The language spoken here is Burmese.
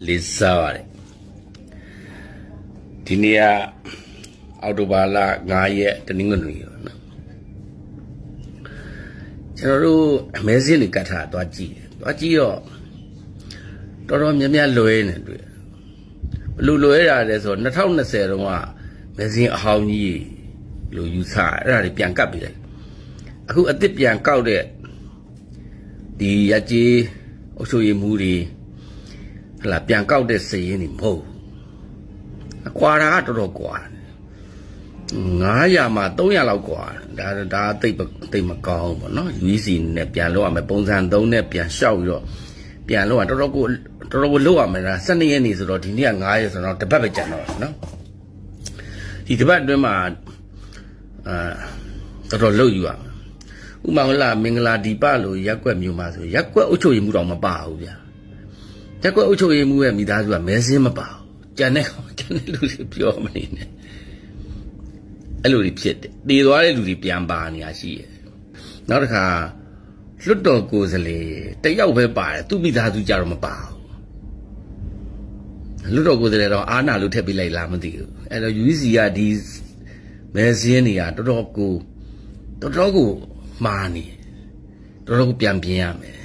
လေးစားပါတယ်ဒီနေ့ကအော်တိုဘာလ9ရက်တနင်္ဂနွေရောနော်ကျွန်တော်တို့အမဲစင်းတွေကတ်ထားသွားကြည့်တော့တော်တော်များများလွဲနေတွေ့ဘလို့လွဲတာလဲဆိုတော့2020တုန်းကမဲစင်းအဟောင်းကြီးလို့ယူဆအဲ့ဒါတွေပြန်ကတ်ပြီးတယ်အခုအစ်စ်ပြန်ကောက်တဲ့ဒီရကြီးအုပ်ချုပ်ရေးမှုတွေဟလာပြန်ကောက်တဲ့စည်ရင်းနေမဟုတ်အကွာတာကတော်တော်ကွာ900မှာ300လောက်ကွာဒါသိပ်မကောင်းဘူးเนาะ UEC နဲ့ပြန်လောက်ရမယ်ပုံစံ3နဲ့ပြန်လျှောက်ပြီးတော့ပြန်လောက်ရတော်တော်ကိုလောက်ရမယ်ဒါ12ရက်နေဆိုတော့ဒီနေ့က9ရက်ဆိုတော့တပတ်ပဲကျန်တော့เนาะဒီတပတ်အတွင်းမှာတော်တော်လောက်ယူရမယ်ဥမာဟုတ်လားမင်္ဂလာဒီပလို့ရက်ွက်မျိုးမှာဆိုရက်ွက်အုပ်ချုပ်ရေးမှုတော့မပါဘူးဗျာရက်ွက်အုပ်ချုပ်ရေးမှုရဲ့မိသားစုကမဲစင်းမပါဘူးကျန်တဲ့လူတွေပြောမနေနဲ့အဲ့လိုတွေဖြစ်တယ်တည်သွားတဲ့လူတွေပြန်ပါနေရရှိတယ်နောက်တစ်ခါလွတ်တော်ကိုယ်စားလှယ်တယောက်ပဲပါတယ်သူ့မိသားစုကြတော့မပါဘူးလွတ်တော်ကိုယ်စားလှယ်တော့အာနာလို့ထည့်ပေးလိုက်လားမသိဘူးအဲ့တော့ UEC ကဒီမဲစင်းတွေကတော်တော်ကိုမှားနေတော်တော်ကိုပြန်ပြင်ရမယ်